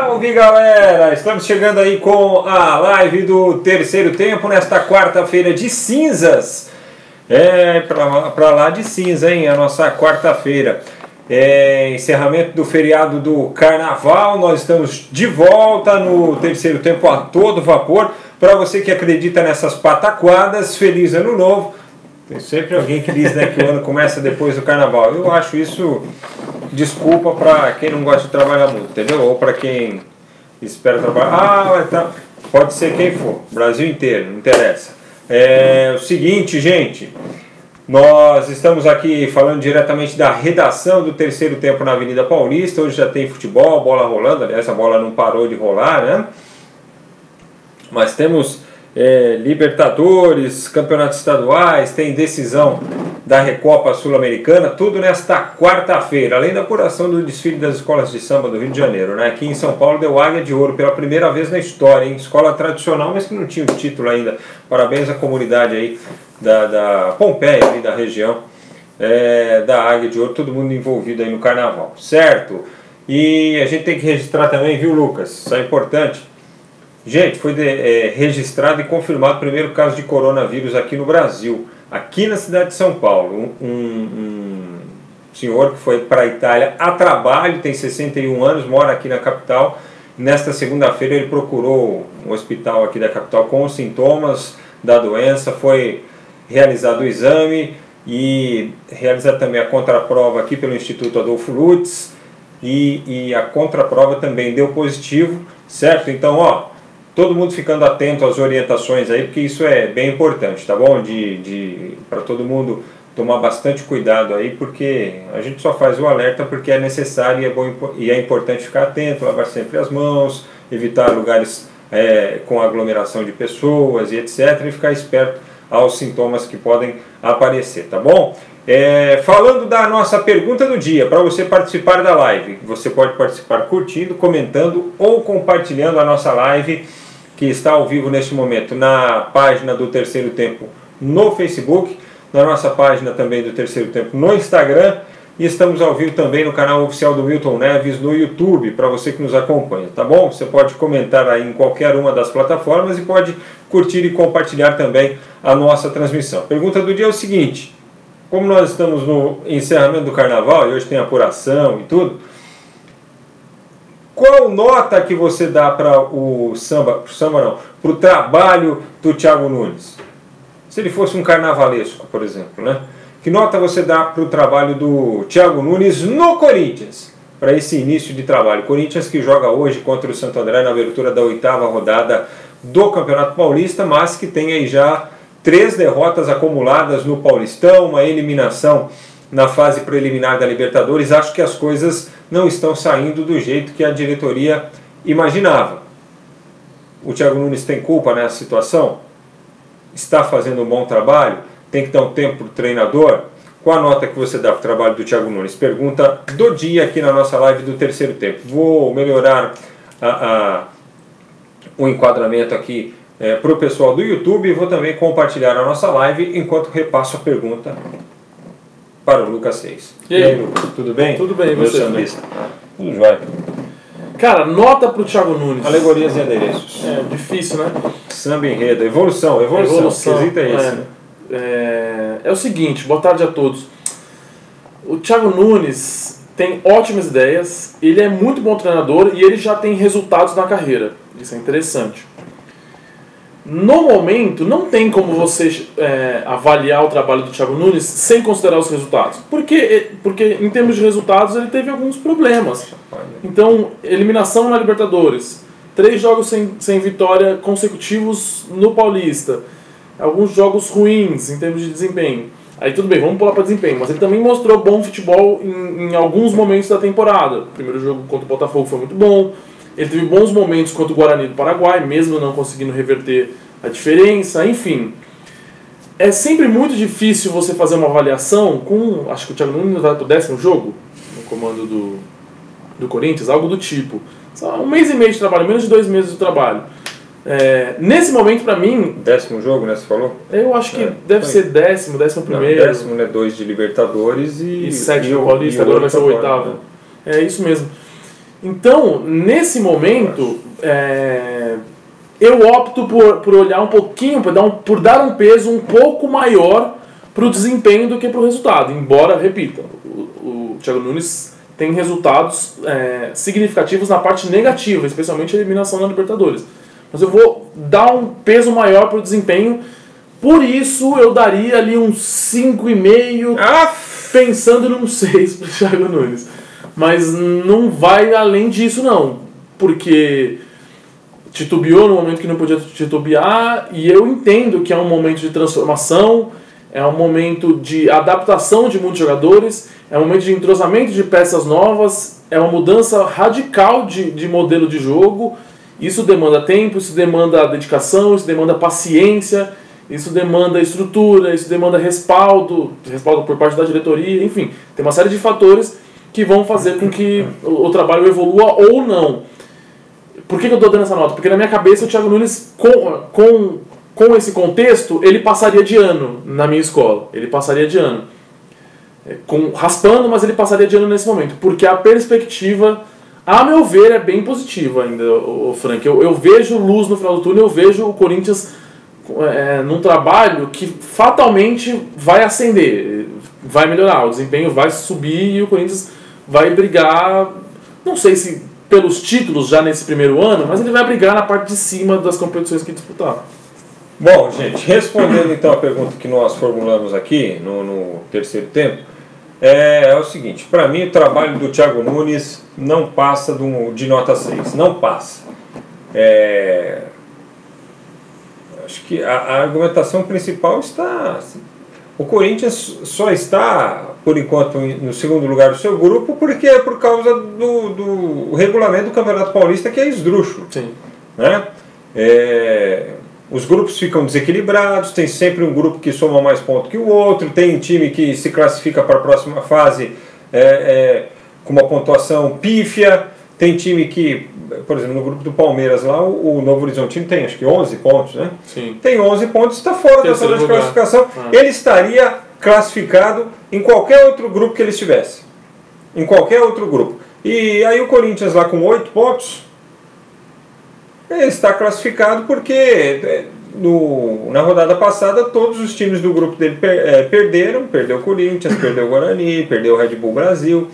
Salve, galera! Estamos chegando aí com a live do terceiro tempo nesta quarta-feira de cinzas. Pra lá de cinza, hein? A nossa quarta-feira. Encerramento do feriado do Carnaval. Nós estamos de volta no terceiro tempo a todo vapor. Para você que acredita nessas pataquadas, feliz ano novo. Tem sempre alguém que diz, né, que o ano começa depois do Carnaval. Eu acho isso desculpa para quem não gosta de trabalhar muito, entendeu? Ou para quem espera trabalhar. Pode ser quem for, Brasil inteiro, não interessa. É o seguinte, gente, nós estamos aqui falando diretamente da redação do terceiro tempo na Avenida Paulista. Hoje já tem futebol, bola rolando. Aliás, a bola não parou de rolar, né? Mas temos Libertadores, campeonatos estaduais, tem decisão da Recopa Sul-Americana, tudo nesta quarta-feira, além da apuração do desfile das escolas de samba do Rio de Janeiro, né? Aqui em São Paulo deu Águia de Ouro pela primeira vez na história, hein? Escola tradicional, mas que não tinha o título ainda. Parabéns à comunidade aí da Pompeia, ali da região, da Águia de Ouro, todo mundo envolvido aí no Carnaval, certo? E a gente tem que registrar também, viu, Lucas? Isso é importante. Gente, foi registrado e confirmado o primeiro caso de coronavírus aqui no Brasil, aqui na cidade de São Paulo. Um senhor que foi para a Itália a trabalho, tem 61 anos, mora aqui na capital. Nesta segunda-feira ele procurou um hospital aqui da capital com os sintomas da doença, foi realizado o exame e realizada também a contraprova aqui pelo Instituto Adolfo Lutz e a contraprova também deu positivo, certo? Então, ó, todo mundo ficando atento às orientações aí, porque isso é bem importante, tá bom? Para todo mundo tomar bastante cuidado aí, porque a gente só faz o alerta porque é necessário e é importante ficar atento, lavar sempre as mãos, evitar lugares com aglomeração de pessoas e etc. E ficar esperto aos sintomas que podem aparecer, tá bom? Falando da nossa pergunta do dia, para você participar da live, você pode participar curtindo, comentando ou compartilhando a nossa live, que está ao vivo neste momento na página do Terceiro Tempo no Facebook, na nossa página também do Terceiro Tempo no Instagram, e estamos ao vivo também no canal oficial do Milton Neves no YouTube, para você que nos acompanha, tá bom? Você pode comentar aí em qualquer uma das plataformas e pode curtir e compartilhar também a nossa transmissão. A pergunta do dia é o seguinte: como nós estamos no encerramento do Carnaval, e hoje tem apuração e tudo, qual nota que você dá para o para o trabalho do Thiago Nunes? Se ele fosse um carnavalesco, por exemplo, né? Que nota você dá para o trabalho do Thiago Nunes no Corinthians, para esse início de trabalho? Corinthians que joga hoje contra o Santo André na abertura da 8ª rodada do Campeonato Paulista, mas que tem aí já 3 derrotas acumuladas no Paulistão, uma eliminação na fase preliminar da Libertadores. Acho que as coisas não estão saindo do jeito que a diretoria imaginava. O Thiago Nunes tem culpa nessa situação? Está fazendo um bom trabalho? Tem que dar um tempo para o treinador? Qual a nota que você dá para o trabalho do Thiago Nunes? Pergunta do dia aqui na nossa live do terceiro tempo. Vou melhorar o enquadramento aqui para o pessoal do YouTube e vou também compartilhar a nossa live enquanto repasso a pergunta para o Lucas Seis. E aí, Lucas, tudo bem? Tudo bem, meu você? Sambista? Tudo jóia. Cara, nota pro Thiago Nunes. Alegorias e adereços. Difícil, né? Samba enredo, evolução. Quesito é esse, né? É o seguinte, boa tarde a todos. O Thiago Nunes tem ótimas ideias, ele é muito bom treinador e ele já tem resultados na carreira. Isso é interessante. No momento, não tem como você avaliar o trabalho do Thiago Nunes sem considerar os resultados. Porque em termos de resultados, ele teve alguns problemas. Então, eliminação na Libertadores, 3 jogos sem vitória consecutivos no Paulista, alguns jogos ruins em termos de desempenho. Aí tudo bem, vamos pular para desempenho, mas ele também mostrou bom futebol em alguns momentos da temporada. O primeiro jogo contra o Botafogo foi muito bom. Ele teve bons momentos contra o Guarani do Paraguai, mesmo não conseguindo reverter a diferença, enfim. É sempre muito difícil você fazer uma avaliação com... Acho que o Thiago Nunes vai para o 10º jogo no comando do Corinthians, algo do tipo. Só 1 mês e meio de trabalho, menos de 2 meses de trabalho. Nesse momento, para mim... 10º jogo, né? Você falou? Eu acho que deve ser 10º, 11º. Não, 10º, né? 2 de Libertadores e 7 no Paulista, agora vai ser o 8º. É isso mesmo. Então, nesse momento, eu opto por olhar um pouquinho, por dar um peso um pouco maior para o desempenho do que para o resultado. Embora, repita, o Thiago Nunes tem resultados significativos na parte negativa, especialmente a eliminação na Libertadores. Mas eu vou dar um peso maior para o desempenho, por isso eu daria ali um 5,5, pensando num 6 para o Thiago Nunes. Mas não vai além disso não, porque titubeou no momento que não podia titubear, e eu entendo que é um momento de transformação, é um momento de adaptação de muitos jogadores, é um momento de entrosamento de peças novas, é uma mudança radical de modelo de jogo. Isso demanda tempo, isso demanda dedicação, isso demanda paciência, isso demanda estrutura, isso demanda respaldo por parte da diretoria, enfim, tem uma série de fatores que vão fazer com que o trabalho evolua ou não. Por que eu estou dando essa nota? Porque na minha cabeça o Thiago Nunes, com esse contexto, ele passaria de ano na minha escola. Ele passaria de ano. Raspando, mas ele passaria de ano nesse momento. Porque a perspectiva, a meu ver, é bem positiva ainda, Frank. Eu vejo luz no final do túnel, eu vejo o Corinthians num trabalho que fatalmente vai ascender, vai melhorar, o desempenho vai subir e o Corinthians vai brigar, não sei se pelos títulos já nesse primeiro ano, mas ele vai brigar na parte de cima das competições que disputar. Bom, gente, respondendo então a pergunta que nós formulamos aqui no terceiro tempo, é o seguinte: para mim o trabalho do Thiago Nunes não passa de nota 6, não passa. Acho que a argumentação principal está... O Corinthians só está, por enquanto, no segundo lugar do seu grupo porque é por causa do regulamento do Campeonato Paulista, que é esdrúxulo. Sim. Né? Os grupos ficam desequilibrados, tem sempre um grupo que soma mais pontos que o outro, tem um time que se classifica para a próxima fase com uma pontuação pífia, tem time que, por exemplo, no grupo do Palmeiras lá, o Novo Horizontino tem acho que 11 pontos, né? Sim. Tem 11 pontos, está fora da zona de classificação. Ele estaria classificado em qualquer outro grupo que ele estivesse. Em qualquer outro grupo. E aí o Corinthians lá com 8 pontos, ele está classificado porque na rodada passada todos os times do grupo dele perderam. Perdeu o Corinthians, perdeu o Guarani, perdeu o Red Bull Brasil,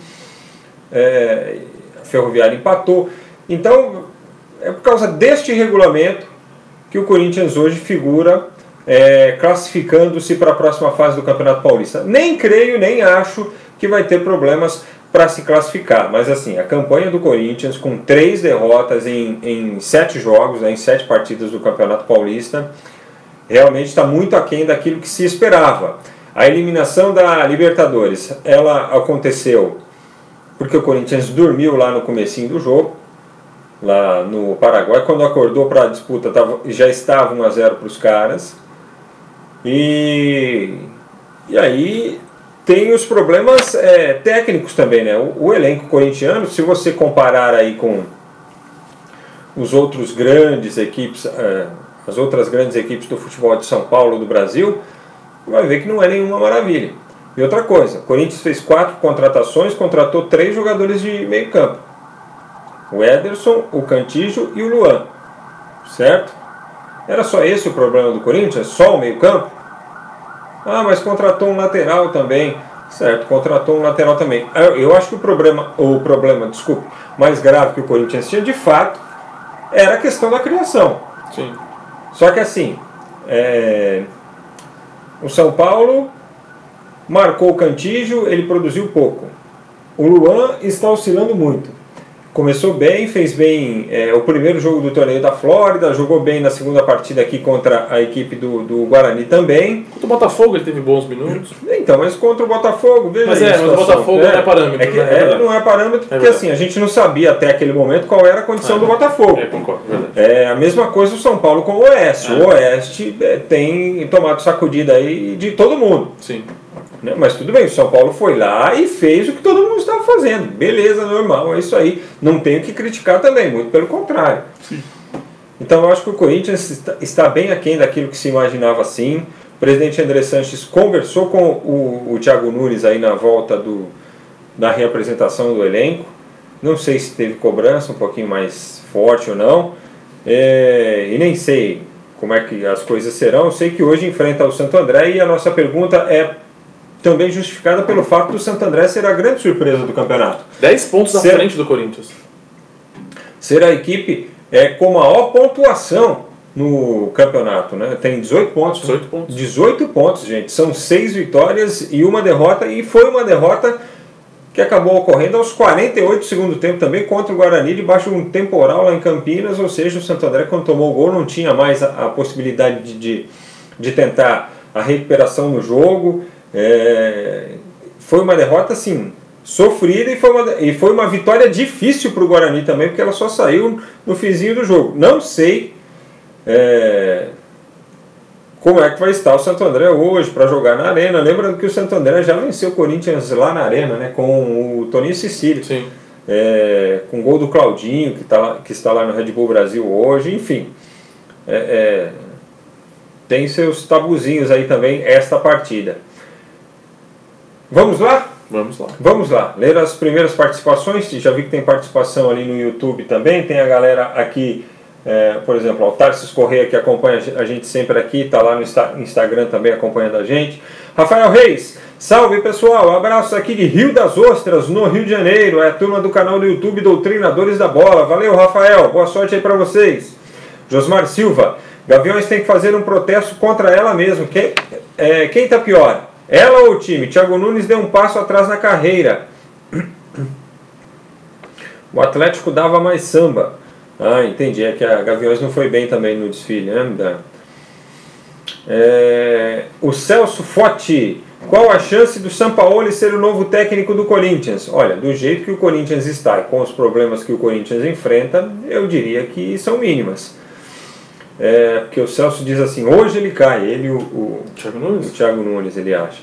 a Ferroviária empatou. Então é por causa deste regulamento que o Corinthians hoje figura classificando-se para a próxima fase do Campeonato Paulista. Nem creio, nem acho que vai ter problemas para se classificar, mas assim, a campanha do Corinthians com 3 derrotas em 7 jogos, em 7 partidas do Campeonato Paulista, realmente está muito aquém daquilo que se esperava. A eliminação da Libertadores, ela aconteceu porque o Corinthians dormiu lá no comecinho do jogo, lá no Paraguai. Quando acordou para a disputa já estava 1-0 para os caras, e aí tem os problemas técnicos também, né? O elenco corintiano, se você comparar aí com os outros grandes equipes, as outras grandes equipes do futebol de São Paulo, do Brasil, vai ver que não é nenhuma maravilha. E outra coisa, o Corinthians fez 4 contratações, contratou 3 jogadores de meio campo: o Ederson, o Cantillo e o Luan, certo? Era só esse o problema do Corinthians? Só o meio campo? Ah, mas contratou um lateral também. Certo, contratou um lateral também. Eu acho que o problema, mais grave que o Corinthians tinha, de fato, era a questão da criação. Sim. Só que assim, o São Paulo marcou o Cantillo, ele produziu pouco. O Luan está oscilando muito. Começou bem, fez bem o primeiro jogo do torneio da Flórida, jogou bem na segunda partida aqui contra a equipe do Guarani também. Contra o Botafogo ele teve bons minutos. Então, mas contra o Botafogo, veja mas o Botafogo não é parâmetro. Não é parâmetro porque assim, a gente não sabia até aquele momento qual era a condição do Botafogo. Concordo, verdade. A mesma coisa o São Paulo com o Oeste. O Oeste tem tomado sacudida aí de todo mundo. Sim. Mas tudo bem, o São Paulo foi lá e fez o que todo mundo estava fazendo. Beleza, normal, é isso aí. Não tenho que criticar também, muito pelo contrário. Sim. Então eu acho que o Corinthians está bem aquém daquilo que se imaginava assim. O presidente André Sanches conversou com o Thiago Nunes aí na volta da reapresentação do elenco. não sei se teve cobrança um pouquinho mais forte ou não, e nem sei como é que as coisas serão. Eu sei que hoje enfrenta o Santo André e a nossa pergunta é também justificada pelo fato do Santo André ser a grande surpresa do campeonato. 10 pontos à frente do Corinthians. Ser a equipe com maior pontuação no campeonato, né? Tem 18 pontos. 18 pontos. 18 pontos, gente. São 6 vitórias e uma derrota, e foi uma derrota que acabou ocorrendo aos 48 do segundo tempo também contra o Guarani, debaixo de um temporal lá em Campinas, ou seja, o Santo André, quando tomou o gol, não tinha mais a possibilidade de tentar a recuperação no jogo. Foi uma derrota, assim, sofrida, e foi uma vitória difícil para o Guarani também, porque ela só saiu no finzinho do jogo. Não sei como é que vai estar o Santo André hoje para jogar na Arena. Lembrando que o Santo André já venceu o Corinthians lá na Arena, né, com o Toninho Cecílio. Sim. Com o gol do Claudinho, que está lá no Red Bull Brasil hoje. Enfim, tem seus tabuzinhos aí também esta partida. Vamos lá? Vamos lá. Vamos lá, ler as primeiras participações. Já vi que tem participação ali no YouTube também. Tem a galera aqui, por exemplo, o Tarsis Correia, que acompanha a gente sempre aqui, está lá no Instagram também acompanhando a gente. Rafael Reis, salve pessoal, abraços aqui de Rio das Ostras, no Rio de Janeiro. É a turma do canal do YouTube Doutrinadores da Bola. Valeu, Rafael, boa sorte aí para vocês. Josmar Silva, Gaviões tem que fazer um protesto contra ela mesmo. Quem está pior? Ela ou o time? Thiago Nunes deu um passo atrás na carreira. O Atlético dava mais samba. Ah, entendi. É que a Gaviões não foi bem também no desfile, né? O Celso Fotti. Qual a chance do Sampaoli ser o novo técnico do Corinthians? Olha, do jeito que o Corinthians está e com os problemas que o Corinthians enfrenta, eu diria que são mínimas. Porque o Celso diz assim, hoje ele cai, ele o Thiago Nunes, ele acha.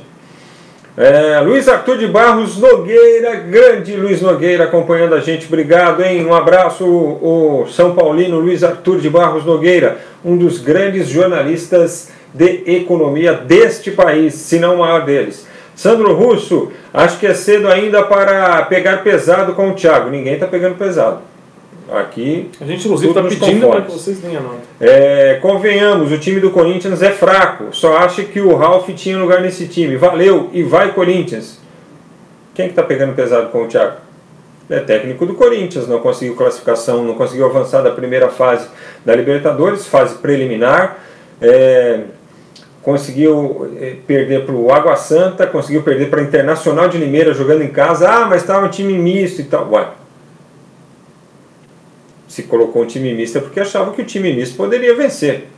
Luiz Arthur de Barros Nogueira, grande Luiz Nogueira acompanhando a gente, obrigado, hein? Um abraço, o São Paulino Luiz Arthur de Barros Nogueira, um dos grandes jornalistas de economia deste país, se não o maior deles. Sandro Russo, acho que é cedo ainda para pegar pesado com o Thiago. Ninguém está pegando pesado. Aqui, a gente inclusive está pedindo para que vocês tenham nota. Convenhamos, o time do Corinthians é fraco. Só acha que o Ralf tinha lugar nesse time. Valeu e vai Corinthians. Quem que está pegando pesado com o Thiago? É técnico do Corinthians, não conseguiu classificação, não conseguiu avançar da primeira fase da Libertadores, fase preliminar. Conseguiu perder para o Água Santa, conseguiu perder para a Internacional de Limeira jogando em casa. Ah, mas estava um time misto e tal. Ué. Se colocou um time misto é porque achava que o time misto poderia vencer,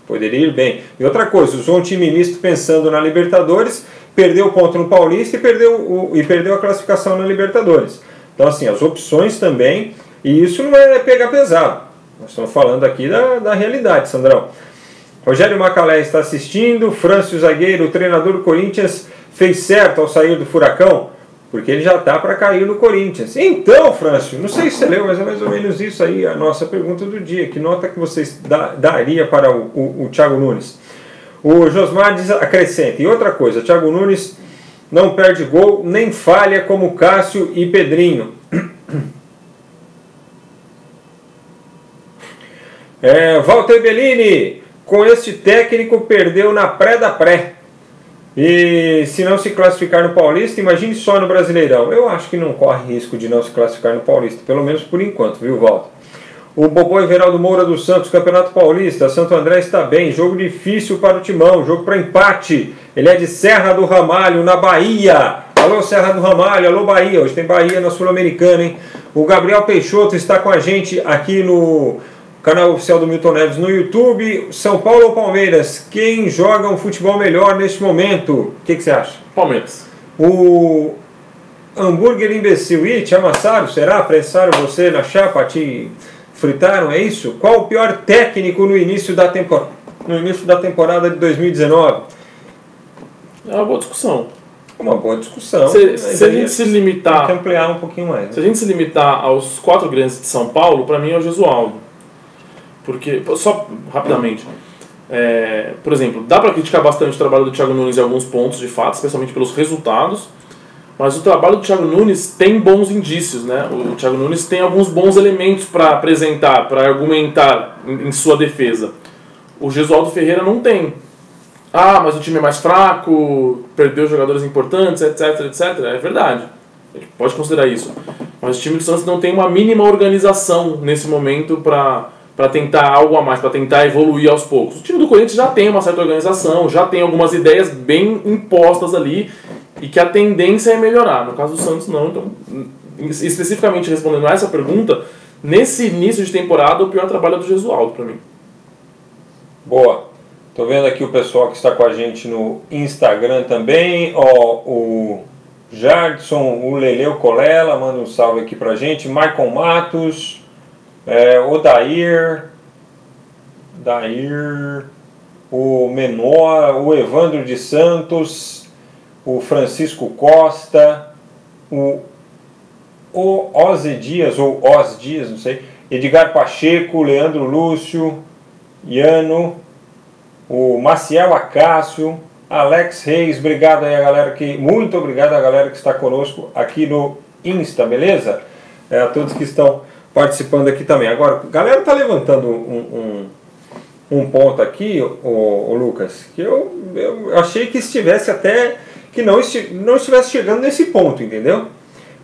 poderia ir bem. E outra coisa, usou um time misto pensando na Libertadores, perdeu o ponto no Paulista e perdeu a classificação na Libertadores. Então assim, as opções também, e isso não é pegar pesado. Nós estamos falando aqui da realidade, Sandrão. Rogério Macalé está assistindo. Frâncio Zagueiro, o treinador do Corinthians, fez certo ao sair do Furacão? Porque ele já está para cair no Corinthians. Então, Frâncio, não sei se você leu, mas é mais ou menos isso aí, a nossa pergunta do dia. Que nota que vocês daria para o Thiago Nunes? O Josmar acrescenta. E outra coisa, Thiago Nunes não perde gol, nem falha como Cássio e Pedrinho. Walter Bellini, com este técnico perdeu na pré da pré. E se não se classificar no Paulista, imagine só no Brasileirão. Eu acho que não corre risco de não se classificar no Paulista, pelo menos por enquanto, viu, Walter? O Bobô Everaldo Moura dos Santos, Campeonato Paulista, Santo André está bem, jogo difícil para o Timão, jogo para empate. Ele é de Serra do Ramalho, na Bahia. Alô, Serra do Ramalho, alô, Bahia. Hoje tem Bahia na Sul-Americana, hein? O Gabriel Peixoto está com a gente aqui no canal oficial do Milton Neves no YouTube. São Paulo ou Palmeiras? Quem joga um futebol melhor neste momento? O que você acha? Palmeiras. O hambúrguer imbecil. Ih, te amassaram? Será? Pressaram você na chapa? Te fritaram? É isso? Qual o pior técnico no início da temporada de 2019? É uma boa discussão. Uma boa discussão. Se a gente se limitar... Tem que ampliar um pouquinho mais. Né? Se a gente se limitar aos 4 grandes de São Paulo, para mim é o Gesualdo. Porque, só rapidamente, por exemplo, dá para criticar bastante o trabalho do Thiago Nunes em alguns pontos, de fato, especialmente pelos resultados. Mas o trabalho do Thiago Nunes tem bons indícios, né? O Thiago Nunes tem alguns bons elementos para apresentar, para argumentar em sua defesa. O Gesualdo Ferreira não tem. Ah, mas o time é mais fraco, perdeu jogadores importantes, etc, etc. É verdade, a gente pode considerar isso. Mas o time do Santos não tem uma mínima organização nesse momento para tentar algo a mais, para tentar evoluir aos poucos. O time do Corinthians já tem uma certa organização, já tem algumas ideias bem impostas ali, e que a tendência é melhorar. No caso do Santos, não. Então, especificamente respondendo a essa pergunta, nesse início de temporada, o pior trabalho é do Gesualdo para mim. Boa. Tô vendo aqui o pessoal que está com a gente no Instagram também. Ó, o Jardson, o Leleu Colela, manda um salve aqui pra gente. Michael Matos, o Dair, o Menor, o Evandro de Santos, o Francisco Costa, o Ozzy Dias, ou Oz Dias, não sei, Edgar Pacheco, Leandro Lúcio, Iano, o Maciel Acácio, Alex Reis, obrigado aí a galera muito obrigado a galera que está conosco aqui no Insta, beleza? A todos que estão participando aqui também. Agora, a galera tá levantando um ponto aqui, o Lucas, que eu achei que estivesse até, que não estivesse chegando nesse ponto, entendeu?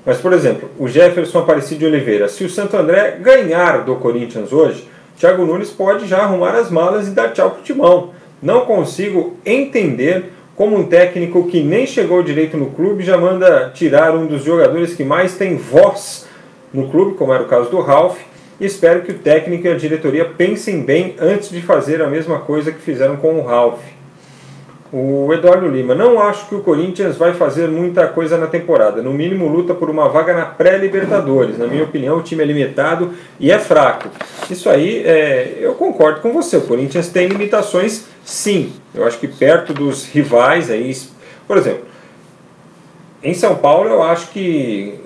Mas, por exemplo, o Jefferson Aparecido de Oliveira, se o Santo André ganhar do Corinthians hoje, Thiago Nunes pode já arrumar as malas e dar tchau pro Timão. Não consigo entender como um técnico que nem chegou direito no clube já manda tirar um dos jogadores que mais tem voz no clube, como era o caso do Ralf, e espero que o técnico e a diretoria pensem bem antes de fazer a mesma coisa que fizeram com o Ralf. O Eduardo Lima, não acho que o Corinthians vai fazer muita coisa na temporada, no mínimo luta por uma vaga na pré-Libertadores. Na minha opinião, o time é limitado e é fraco. Isso aí, eu concordo com você, o Corinthians tem limitações sim. Eu acho que perto dos rivais, aí, por exemplo, em São Paulo eu acho que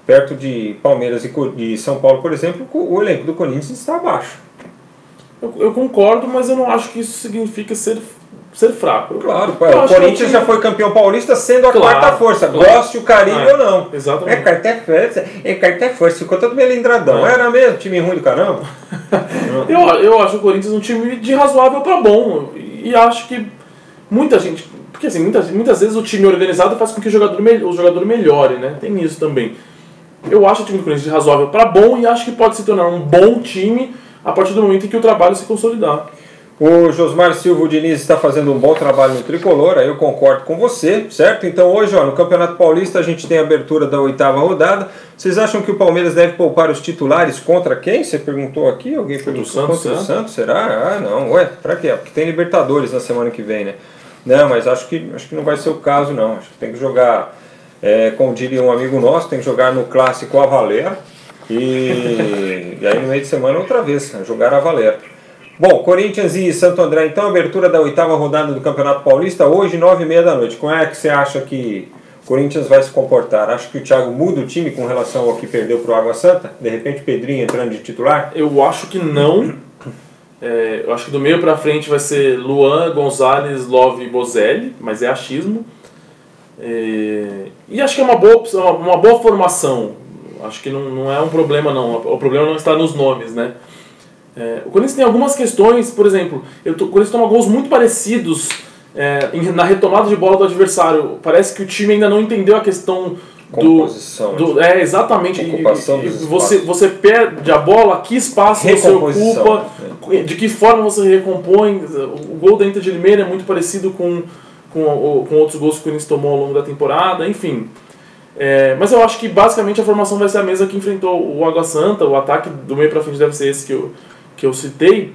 perto de Palmeiras e de São Paulo, por exemplo, o elenco do Corinthians está abaixo. Eu concordo, mas eu não acho que isso significa ser fraco. Claro, o Corinthians já foi campeão paulista sendo a quarta força, goste o carinho ou não. Exatamente. Quarta força, ficou todo melindradão. Era mesmo, time ruim do caramba? eu acho o Corinthians um time de razoável para bom, e acho que muita gente, porque assim, muitas vezes o time organizado faz com que o jogador melhore, né? Tem isso também. Eu acho o time do Corinthians de razoável para bom e acho que pode se tornar um bom time a partir do momento em que o trabalho se consolidar. O Josmar Silva Diniz está fazendo um bom trabalho no Tricolor, aí eu concordo com você, certo? Então hoje, no Campeonato Paulista, a gente tem a abertura da 8ª rodada. Vocês acham que o Palmeiras deve poupar os titulares contra quem? Você perguntou aqui? Alguém perguntou? Contra o Santos, será? Ah, não. Ué, pra quê? Porque tem Libertadores na semana que vem, né? Não, mas acho que não vai ser o caso, não. Acho que tem que jogar, como diria um amigo nosso, tem que jogar no clássico a valer. E aí no meio de semana outra vez, jogar a valer. Bom, Corinthians e Santo André, então, abertura da 8ª rodada do Campeonato Paulista, hoje, 9h30 da noite. Como é que você acha que o Corinthians vai se comportar? Acha que o Thiago muda o time com relação ao que perdeu para o Água Santa? De repente, Pedrinho entrando de titular? Eu acho que não. Eu acho que do meio para frente vai ser Luan, Gonzalez, Love e Bozelli, mas é achismo. E acho que é uma boa formação. Acho que não é um problema, não. O problema não está nos nomes, né? O Corinthians tem algumas questões, por exemplo, o Corinthians toma gols muito parecidos na retomada de bola do adversário. Parece que o time ainda não entendeu a questão composição. Exatamente. Ocupação você perde a bola, que espaço você ocupa, de que forma você recompõe. O gol da Inter de Limeira é muito parecido com outros gols que o Corinthians tomou ao longo da temporada, enfim. Mas eu acho que basicamente a formação vai ser a mesma que enfrentou o Água Santa. O ataque do meio para frente deve ser esse que eu citei.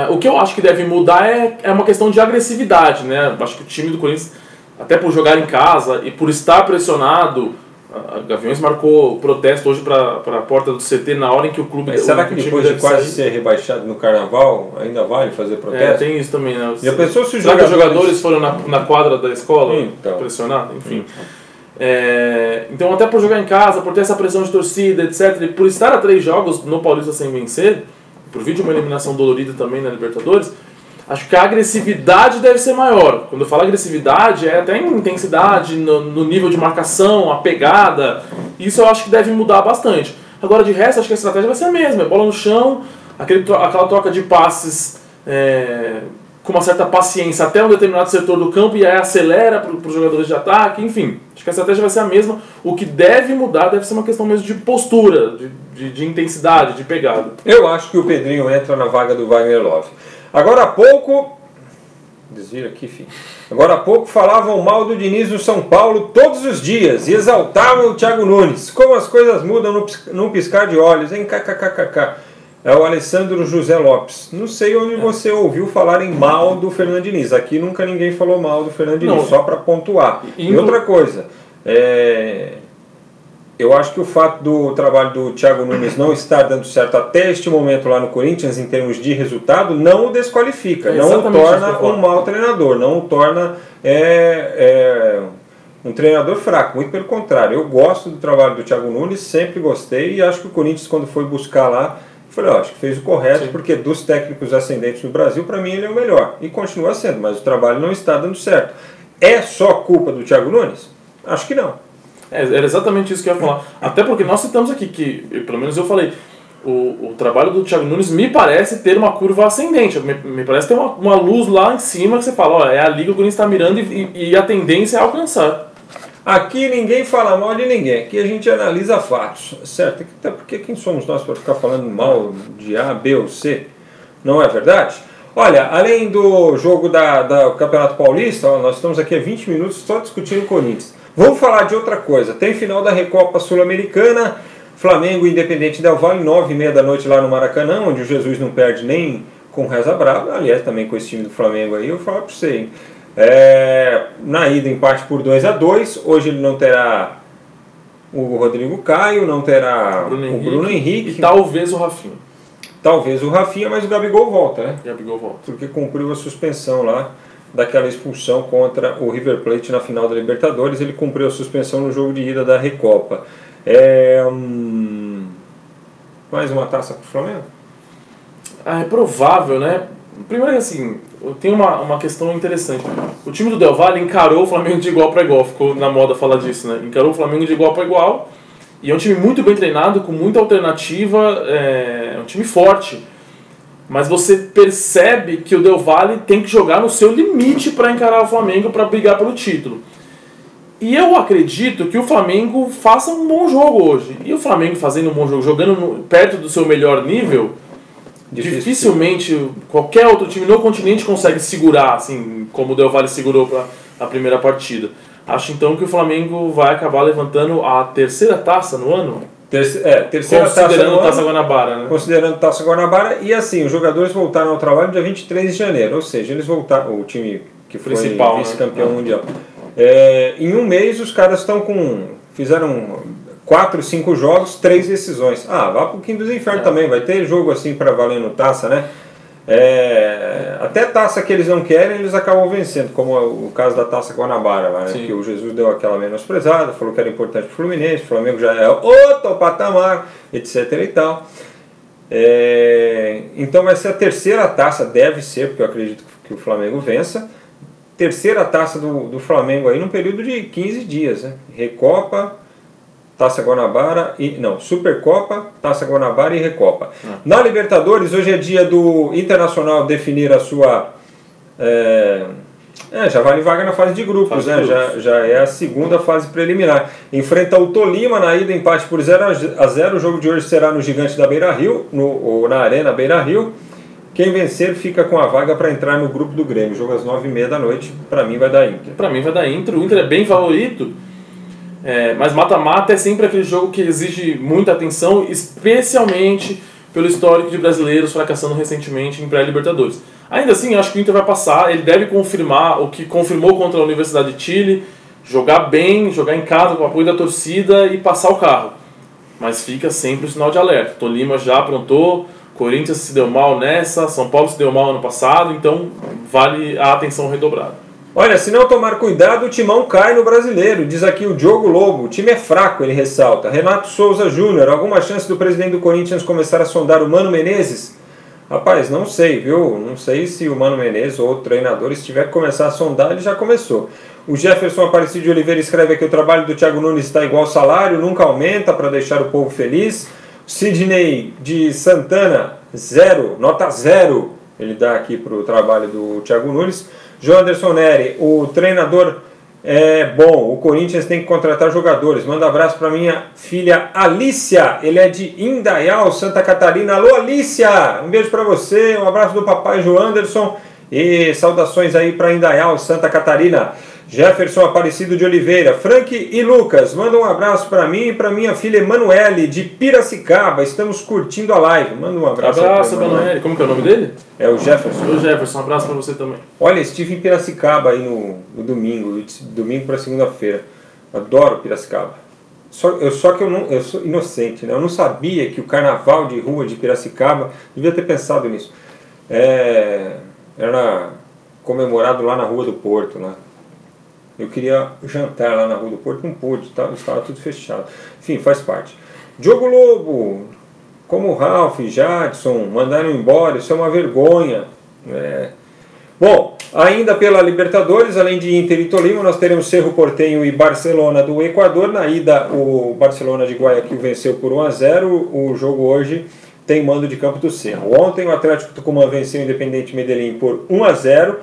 O que eu acho que deve mudar é uma questão de agressividade, né? Acho que o time do Corinthians, até por jogar em casa e por estar pressionado, a Gaviões marcou protesto hoje para a porta do CT na hora em que o clube... Mas será que depois de quase ser rebaixado no Carnaval, ainda vale fazer protesto? Tem isso também, né? Já pensou se os será que os jogadores foram na quadra da escola pressionar? Enfim. Então, até por jogar em casa, por ter essa pressão de torcida, etc., e por estar a 3 jogos no Paulista sem vencer, por vir de uma eliminação dolorida também na Libertadores, Acho que a agressividade deve ser maior. Quando eu falo agressividade, é até em intensidade, no nível de marcação, a pegada. Isso eu acho que deve mudar bastante. Agora, de resto, acho que a estratégia vai ser a mesma. É bola no chão, aquela troca de passes com uma certa paciência até um determinado setor do campo e aí acelera para os jogadores de ataque. Enfim, acho que a estratégia vai ser a mesma. O que deve mudar deve ser uma questão mesmo de postura, de intensidade, de pegada. Eu acho que o Pedrinho entra na vaga do Wagner Love. Agora há pouco... Desvira aqui, filho. Agora há pouco falavam mal do Diniz no São Paulo todos os dias e exaltavam o Thiago Nunes. Como as coisas mudam num piscar de olhos, hein? KKKKK. É o Alessandro José Lopes. Não sei onde você ouviu falarem mal do Fernando Diniz. Aqui nunca ninguém falou mal do Fernando Diniz, só para pontuar. E outra coisa, eu acho que o fato do trabalho do Thiago Nunes não estar dando certo até este momento lá no Corinthians, em termos de resultado, não o desqualifica, não o torna um mau treinador, não o torna um treinador fraco. Muito pelo contrário, eu gosto do trabalho do Thiago Nunes, sempre gostei, e acho que o Corinthians, quando foi buscar lá, falei, acho que fez o correto. Sim. Porque dos técnicos ascendentes no Brasil, para mim ele é o melhor. E continua sendo, mas o trabalho não está dando certo. É só culpa do Thiago Nunes? Acho que não. Era exatamente isso que eu ia falar. Até porque nós citamos aqui que, pelo menos eu falei, o trabalho do Thiago Nunes me parece ter uma curva ascendente. Me parece ter uma luz lá em cima que você fala, ó, é ali que o Corinthians está mirando e a tendência é alcançar. Aqui ninguém fala mal de ninguém, aqui a gente analisa fatos, certo? Até porque quem somos nós para ficar falando mal de A, B ou C? Não é verdade? Olha, além do jogo do Campeonato Paulista, nós estamos aqui há 20 minutos só discutindo o Corinthians. Vamos falar de outra coisa. Tem final da Recopa Sul-Americana, Flamengo e Independente Del Valle, 9h30 da noite lá no Maracanã, onde o Jesus não perde nem com Reza Brava. Aliás, também com esse time do Flamengo aí, eu falo para você, hein? Na ida empate por 2-2, hoje ele não terá o Rodrigo Caio, não terá o Bruno Henrique e talvez o Rafinha. Talvez o Rafinha, mas o Gabigol volta, né? Gabigol volta. Porque cumpriu a suspensão lá daquela expulsão contra o River Plate na final da Libertadores, ele cumpriu a suspensão no jogo de ida da Recopa. Mais uma taça para o Flamengo? É provável, né? Primeiro que assim, tem uma questão interessante. O time do Del Valle encarou o Flamengo de igual para igual, ficou na moda falar disso, né? Encarou o Flamengo de igual para igual, e é um time muito bem treinado, com muita alternativa, é um time forte. Mas você percebe que o Del Valle tem que jogar no seu limite para encarar o Flamengo, para brigar pelo título. E eu acredito que o Flamengo faça um bom jogo hoje. E o Flamengo fazendo um bom jogo, jogando perto do seu melhor nível, dificilmente qualquer outro time no continente consegue segurar, assim, como o Del Valle segurou para a primeira partida. Acho então que o Flamengo vai acabar levantando a terceira taça no ano. Terceira considerando Taça Guanabara, né? Considerando Taça Guanabara. E assim, os jogadores voltaram ao trabalho dia 23 de janeiro. Ou seja, eles voltaram, o time que foi vice-campeão mundial. Em um mês os caras fizeram 4, 5 jogos, 3 decisões. Vá pro quinto dos infernos também. Vai ter jogo assim para valer no taça, né? Até taça que eles não querem, eles acabam vencendo, como o caso da Taça Guanabara, lá, né? Que o Jesus deu aquela menosprezada, falou que era importante para o Fluminense, o Flamengo já é outro patamar, etc. e tal. Então vai ser a terceira taça, deve ser, porque eu acredito que o Flamengo vença. Terceira taça do Flamengo aí num período de 15 dias, né? Recopa, Taça Guanabara Supercopa, Taça Guanabara e Recopa. Na Libertadores, hoje é dia do Internacional definir a sua... já vale vaga na fase de grupos, né? Já é a segunda fase preliminar. Enfrenta o Tolima na ida, empate por 0-0. O jogo de hoje será no Gigante da Beira-Rio, ou na Arena Beira-Rio. Quem vencer fica com a vaga para entrar no grupo do Grêmio. Jogo às 9h30 da noite. Para mim vai dar Inter. Para mim vai dar Inter. O Inter é bem favorito. Mas mata-mata é sempre aquele jogo que exige muita atenção, especialmente pelo histórico de brasileiros fracassando recentemente em pré-Libertadores. Ainda assim, acho que o Inter vai passar, ele deve confirmar o que confirmou contra a Universidade de Chile, jogar bem, jogar em casa com o apoio da torcida e passar o carro. Mas fica sempre o sinal de alerta. Tolima já aprontou, Corinthians se deu mal nessa, São Paulo se deu mal ano passado, então vale a atenção redobrada. Olha, se não tomar cuidado, o timão cai no Brasileiro, diz aqui o Diogo Lobo. O time é fraco, ele ressalta. Renato Souza Júnior, alguma chance do presidente do Corinthians começar a sondar o Mano Menezes? Rapaz, não sei, viu? Não sei se o Mano Menezes ou o treinador, se tiver que começar a sondar, ele já começou. O Jefferson Aparecido de Oliveira escreve aqui: o trabalho do Thiago Nunes está igual ao salário, nunca aumenta para deixar o povo feliz. Sidney de Santana, 0, nota 0. Ele dá aqui para o trabalho do Thiago Nunes. João Anderson Neri, o treinador é bom, o Corinthians tem que contratar jogadores. Manda abraço para minha filha Alícia, ele é de Indaial, Santa Catarina. Alô, Alícia, um beijo para você, um abraço do papai João Anderson e saudações aí para Indaial, Santa Catarina. Jefferson Aparecido de Oliveira, Frank e Lucas, manda um abraço para mim e para minha filha Emanuele de Piracicaba, estamos curtindo a live. Manda um abraço. Abraço, Emanuele. Como que é o nome dele? É o Jefferson. O Jefferson, um abraço para você também. Olha, estive em Piracicaba aí no domingo, domingo para segunda-feira. Adoro Piracicaba. Só que eu sou inocente, né? Eu não sabia que o carnaval de rua de Piracicaba, devia ter pensado nisso, era comemorado lá na Rua do Porto, né? Eu queria jantar lá na Rua do Porto, não pude, estava tudo fechado. Enfim, faz parte. Diogo Lobo, como o Ralf, Jadson, mandaram embora, isso é uma vergonha. Bom, ainda pela Libertadores, além de Inter e Tolima, nós teremos Cerro Porteño e Barcelona do Equador. Na ida, o Barcelona de Guayaquil venceu por 1-0. O jogo hoje tem mando de campo do Cerro. Ontem o Atlético Tucumã venceu o Independiente Medellín por 1-0.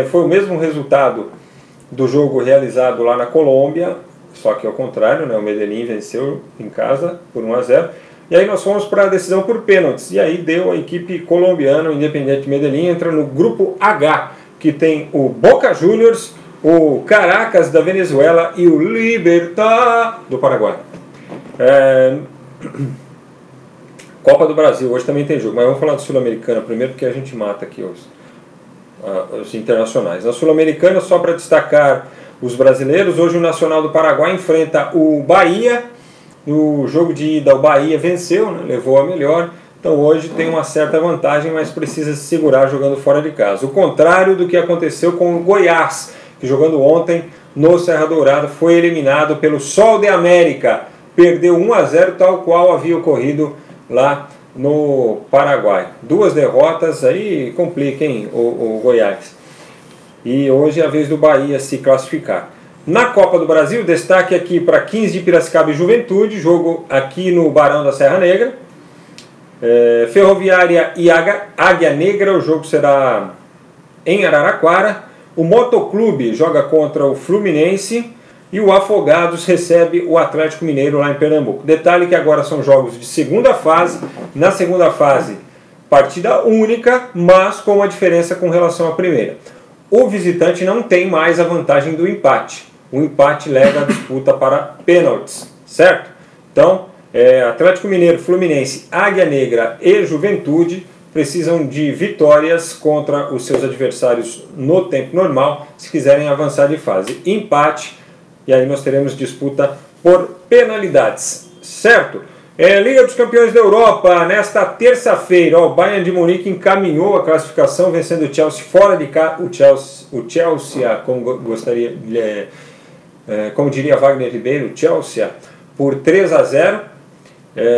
Foi o mesmo resultado do jogo realizado lá na Colômbia, só que ao contrário, né? O Medellín venceu em casa por 1-0. E aí nós fomos para a decisão por pênaltis. E aí deu a equipe colombiana, o Independiente Medellín, entra no grupo H, que tem o Boca Juniors, o Caracas da Venezuela e o Libertad do Paraguai. Copa do Brasil, hoje também tem jogo, mas vamos falar do Sul-Americana primeiro, porque a gente mata aqui os internacionais. Na Sul-Americana, só para destacar os brasileiros, hoje o Nacional do Paraguai enfrenta o Bahia. No jogo de ida, o Bahia venceu, né, levou a melhor. Então hoje tem uma certa vantagem, mas precisa se segurar jogando fora de casa. O contrário do que aconteceu com o Goiás, que jogando ontem no Serra Dourada foi eliminado pelo Sol de América. Perdeu 1-0, tal qual havia ocorrido lá no Paraguai. 2 derrotas, aí complica, hein, o Goiás. E hoje é a vez do Bahia se classificar. Na Copa do Brasil, destaque aqui para 15 de Piracicaba e Juventude, jogo aqui no Barão da Serra Negra. Ferroviária e Águia Negra, o jogo será em Araraquara. O Motoclube joga contra o Fluminense. E o Afogados recebe o Atlético Mineiro lá em Pernambuco. Detalhe que agora são jogos de segunda fase. Na segunda fase, partida única, mas com uma diferença com relação à primeira. O visitante não tem mais a vantagem do empate. O empate leva a disputa para pênaltis, certo? Então, Atlético Mineiro, Fluminense, Águia Negra e Juventude precisam de vitórias contra os seus adversários no tempo normal, se quiserem avançar de fase. Empate, e aí nós teremos disputa por penalidades, certo? Liga dos Campeões da Europa, nesta terça-feira, o Bayern de Munique encaminhou a classificação, vencendo o Chelsea fora de casa. O Chelsea, como diria Wagner Ribeiro, Chelsea, por 3-0,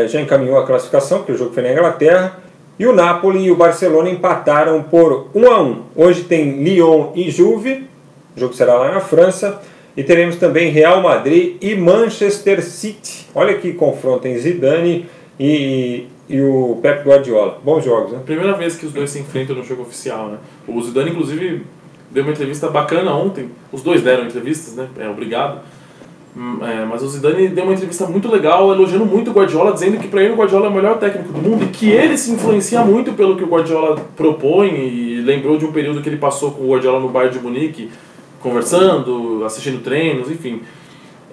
já encaminhou a classificação, porque o jogo foi na Inglaterra. E o Napoli e o Barcelona empataram por 1-1. Hoje tem Lyon e Juve, o jogo será lá na França. E teremos também Real Madrid e Manchester City. Olha que confronto em Zidane e o Pep Guardiola. Bons jogos, né? Primeira vez que os dois se enfrentam no jogo oficial, né? O Zidane, inclusive, deu uma entrevista bacana ontem. Os dois deram entrevistas, né? Obrigado. Mas o Zidane deu uma entrevista muito legal, elogiando muito o Guardiola, dizendo que para ele o Guardiola é o melhor técnico do mundo e que ele se influencia muito pelo que o Guardiola propõe, e lembrou de um período que ele passou com o Guardiola no Bayern de Munique, conversando, assistindo treinos, enfim.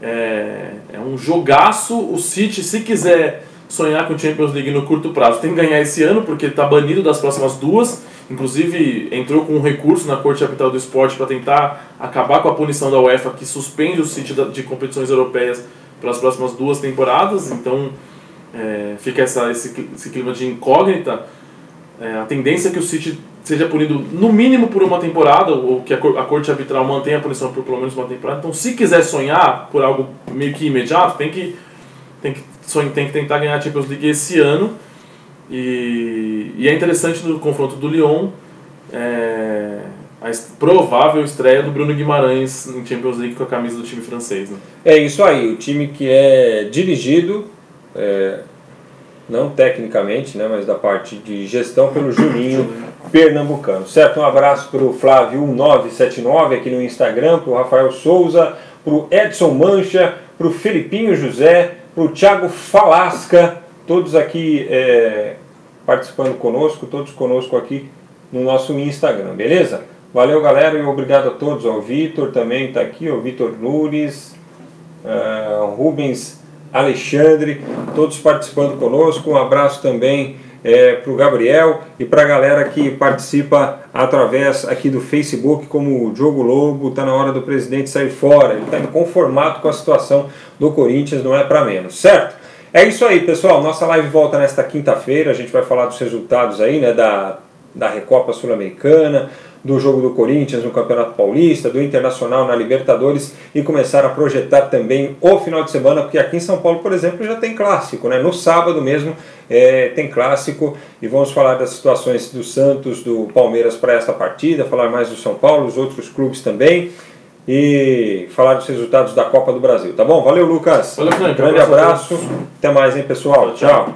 É um jogaço. O City, se quiser sonhar com o Champions League no curto prazo, tem que ganhar esse ano, porque está banido das próximas duas. Inclusive, entrou com um recurso na Corte Arbitral do Esporte para tentar acabar com a punição da UEFA, que suspende o City de competições europeias pelas próximas 2 temporadas. Então, fica esse clima de incógnita. A tendência é que o City seja punido no mínimo por uma temporada, ou que a Corte Arbitral mantenha a punição por pelo menos uma temporada. Então, se quiser sonhar por algo meio que imediato, tem que tentar ganhar a Champions League esse ano. E é interessante no confronto do Lyon a provável estreia do Bruno Guimarães em Champions League com a camisa do time francês. Né? É isso aí, o time que é dirigido, não tecnicamente, né, mas da parte de gestão pelo Juninho Pernambucano. Certo? Um abraço para o Flávio1979 aqui no Instagram, para o Rafael Souza, para o Edson Mancha, para o Felipinho José, para o Thiago Falasca, todos aqui participando conosco, todos conosco aqui no nosso Instagram, beleza? Valeu, galera, e obrigado a todos. O Vitor também está aqui, o Vitor Nunes, Rubens Alexandre, todos participando conosco. Um abraço também para o Gabriel e para a galera que participa através aqui do Facebook, como o Diogo Lobo. Está na hora do presidente sair fora, ele está inconformado com a situação do Corinthians, não é para menos, certo? É isso aí, pessoal, nossa live volta nesta quinta-feira, a gente vai falar dos resultados aí, né, da Recopa Sul-Americana, do jogo do Corinthians no Campeonato Paulista, do Internacional na Libertadores e começar a projetar também o final de semana, porque aqui em São Paulo, por exemplo, já tem clássico, né? No sábado mesmo tem clássico e vamos falar das situações do Santos, do Palmeiras para esta partida, falar mais do São Paulo, os outros clubes também e falar dos resultados da Copa do Brasil, tá bom? Valeu, Lucas! Valeu, Frank. Grande abraço, até mais, hein, pessoal? Tchau!